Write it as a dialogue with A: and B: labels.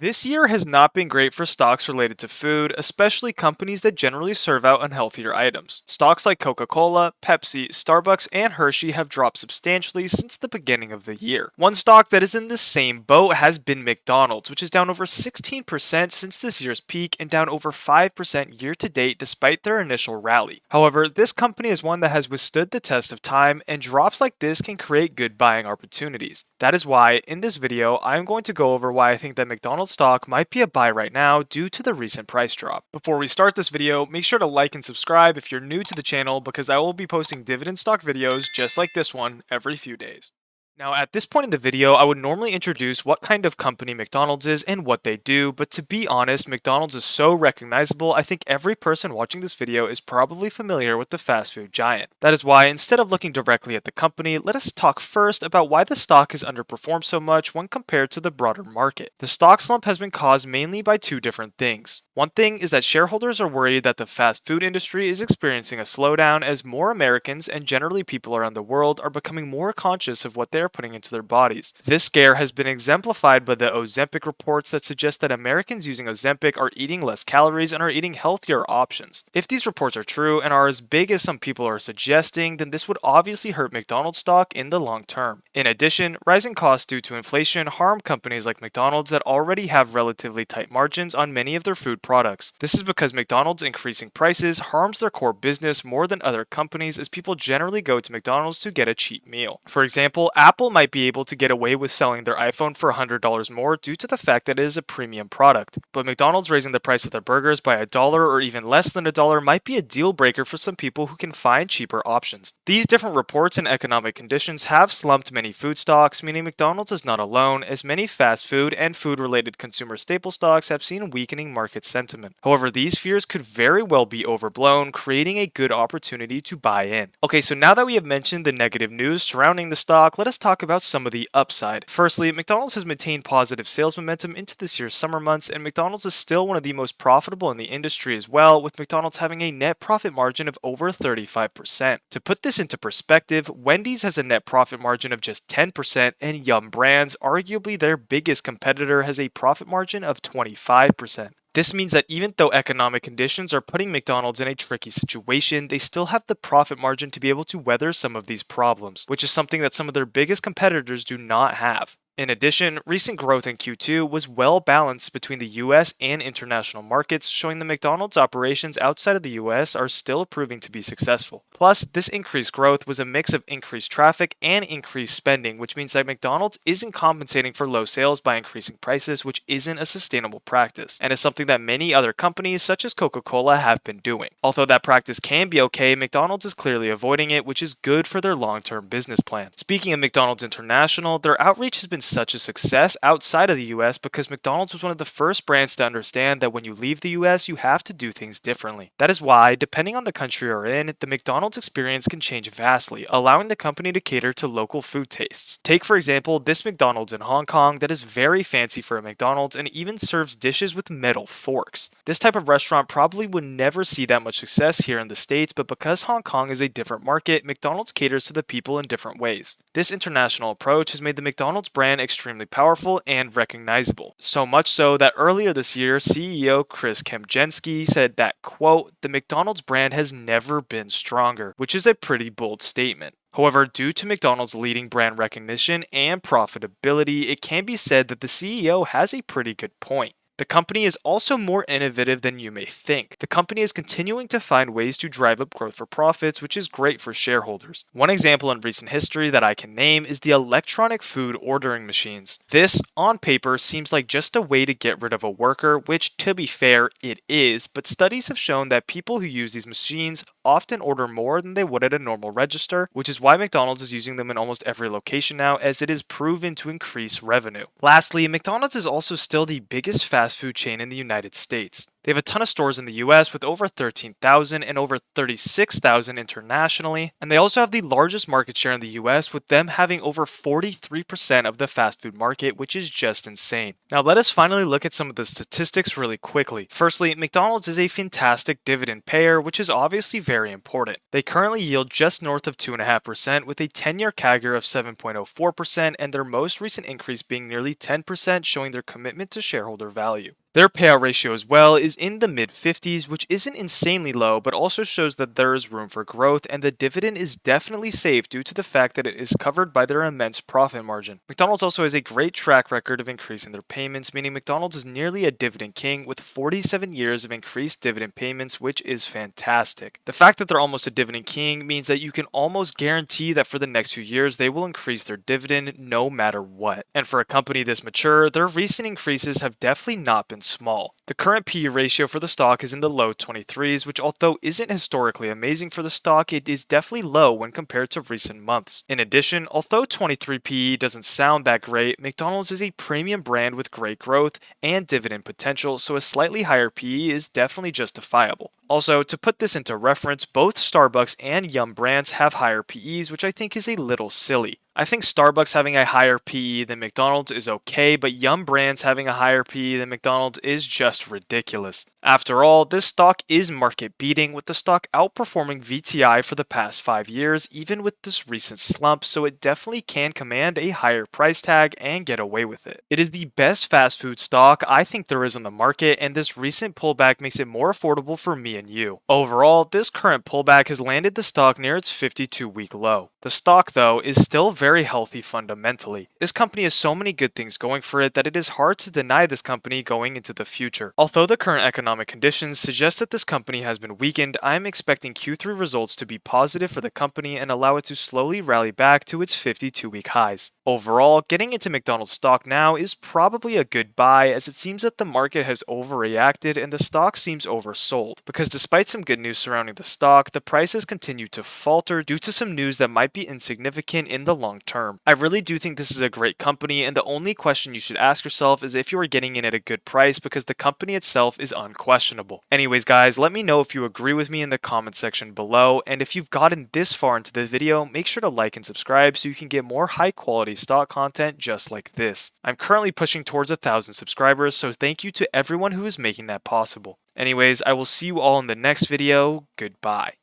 A: This year has not been great for stocks related to food, especially companies that generally serve out unhealthier items. Stocks like Coca-Cola, Pepsi, Starbucks, and Hershey have dropped substantially since the beginning of the year. One stock that is in the same boat has been McDonald's, which is down over 16% since this year's peak and down over 5% year to date despite their initial rally. However, this company is one that has withstood the test of time, and drops like this can create good buying opportunities. That is why, in this video, I am going to go over why I think that McDonald's stock might be a buy right now due to the recent price drop. Before we start this video, make sure to like and subscribe if you're new to the channel because I will be posting dividend stock videos just like this one every few days. Now, at this point in the video, I would normally introduce what kind of company McDonald's is and what they do, but to be honest, McDonald's is so recognizable, I think every person watching this video is probably familiar with the fast food giant. That is why, instead of looking directly at the company, let us talk first about why the stock has underperformed so much when compared to the broader market. The stock slump has been caused mainly by two different things. One thing is that shareholders are worried that the fast food industry is experiencing a slowdown as more Americans and generally people around the world are becoming more conscious of what they are putting into their bodies. This scare has been exemplified by the Ozempic reports that suggest that Americans using Ozempic are eating less calories and are eating healthier options. If these reports are true and are as big as some people are suggesting, then this would obviously hurt McDonald's stock in the long term. In addition, rising costs due to inflation harm companies like McDonald's that already have relatively tight margins on many of their food products. This is because McDonald's increasing prices harms their core business more than other companies, as people generally go to McDonald's to get a cheap meal. For example, Apple might be able to get away with selling their iPhone for $100 more due to the fact that it is a premium product, but McDonald's raising the price of their burgers by $1 or even less than $1 might be a deal breaker for some people who can find cheaper options. These different reports and economic conditions have slumped many food stocks, meaning McDonald's is not alone, as many fast food and food-related consumer staple stocks have seen weakening market sentiment. However, these fears could very well be overblown, creating a good opportunity to buy in. Okay, so now that we have mentioned the negative news surrounding the stock, let us talk about some of the upside. Firstly, McDonald's has maintained positive sales momentum into this year's summer months, and McDonald's is still one of the most profitable in the industry as well, with McDonald's having a net profit margin of over 35%. To put this into perspective, Wendy's has a net profit margin of just 10%, and Yum Brands, arguably their biggest competitor, has a profit margin of 25%. This means that even though economic conditions are putting McDonald's in a tricky situation, they still have the profit margin to be able to weather some of these problems, which is something that some of their biggest competitors do not have. In addition, recent growth in Q2 was well balanced between the US and international markets, showing that McDonald's operations outside of the US are still proving to be successful. Plus, this increased growth was a mix of increased traffic and increased spending, which means that McDonald's isn't compensating for low sales by increasing prices, which isn't a sustainable practice, and is something that many other companies such as Coca-Cola have been doing. Although that practice can be okay, McDonald's is clearly avoiding it, which is good for their long-term business plan. Speaking of McDonald's International, their outreach has been such a success outside of the US because McDonald's was one of the first brands to understand that when you leave the US, you have to do things differently. That is why, depending on the country you're in, the McDonald's experience can change vastly, allowing the company to cater to local food tastes. Take, for example, this McDonald's in Hong Kong that is very fancy for a McDonald's and even serves dishes with metal forks. This type of restaurant probably would never see that much success here in the States, but because Hong Kong is a different market, McDonald's caters to the people in different ways. This international approach has made the McDonald's brand extremely powerful and recognizable. So much so that earlier this year, CEO Chris Kempczinski said that, quote, "The McDonald's brand has never been stronger," which is a pretty bold statement. However, due to McDonald's leading brand recognition and profitability, it can be said that the CEO has a pretty good point. The company is also more innovative than you may think. The company is continuing to find ways to drive up growth for profits, which is great for shareholders. One example in recent history that I can name is the electronic food ordering machines. This, on paper, seems like just a way to get rid of a worker, which, to be fair, it is, but studies have shown that people who use these machines often order more than they would at a normal register, which is why McDonald's is using them in almost every location now, as it is proven to increase revenue. Lastly, McDonald's is also still the biggest fast food chain in the United States. They have a ton of stores in the US with over 13,000 and over 36,000 internationally, and they also have the largest market share in the US with them having over 43% of the fast food market, which is just insane. Now let us finally look at some of the statistics really quickly. Firstly, McDonald's is a fantastic dividend payer, which is obviously very important. They currently yield just north of 2.5% with a 10-year CAGR of 7.04% and their most recent increase being nearly 10%, showing their commitment to shareholder value. Their payout ratio as well is in the mid-50s, which isn't insanely low, but also shows that there is room for growth, and the dividend is definitely safe due to the fact that it is covered by their immense profit margin. McDonald's also has a great track record of increasing their payments, meaning McDonald's is nearly a dividend king with 47 years of increased dividend payments, which is fantastic. The fact that they're almost a dividend king means that you can almost guarantee that for the next few years they will increase their dividend no matter what. And for a company this mature, their recent increases have definitely not been small. The current PE ratio for the stock is in the low 23s, which although isn't historically amazing for the stock, it is definitely low when compared to recent months. In addition, although 23 PE doesn't sound that great, McDonald's is a premium brand with great growth and dividend potential, so a slightly higher PE is definitely justifiable. Also, to put this into reference, both Starbucks and Yum brands have higher PEs, which I think is a little silly. I think Starbucks having a higher PE than McDonald's is okay, but Yum brands having a higher PE than McDonald's is just ridiculous. After all, this stock is market beating, with the stock outperforming VTI for the past 5 years, even with this recent slump, so it definitely can command a higher price tag and get away with it. It is the best fast food stock I think there is on the market, and this recent pullback makes it more affordable for me and you. Overall, this current pullback has landed the stock near its 52-week low. The stock, though, is still very healthy fundamentally. This company has so many good things going for it that it is hard to deny this company going into the future. Although the current economic conditions suggest that this company has been weakened, I am expecting Q3 results to be positive for the company and allow it to slowly rally back to its 52-week highs. Overall, getting into McDonald's stock now is probably a good buy, as it seems that the market has overreacted and the stock seems oversold. Because despite some good news surrounding the stock, the prices continue to falter due to some news that might be insignificant in the long term. I really do think this is a great company, and the only question you should ask yourself is if you are getting in at a good price, because the company itself is unquestionable. Anyways guys, let me know if you agree with me in the comment section below, and if you've gotten this far into the video, make sure to like and subscribe so you can get more high quality stock content just like this. I'm currently pushing towards 1,000 subscribers, so thank you to everyone who is making that possible. Anyways, I will see you all in the next video. Goodbye.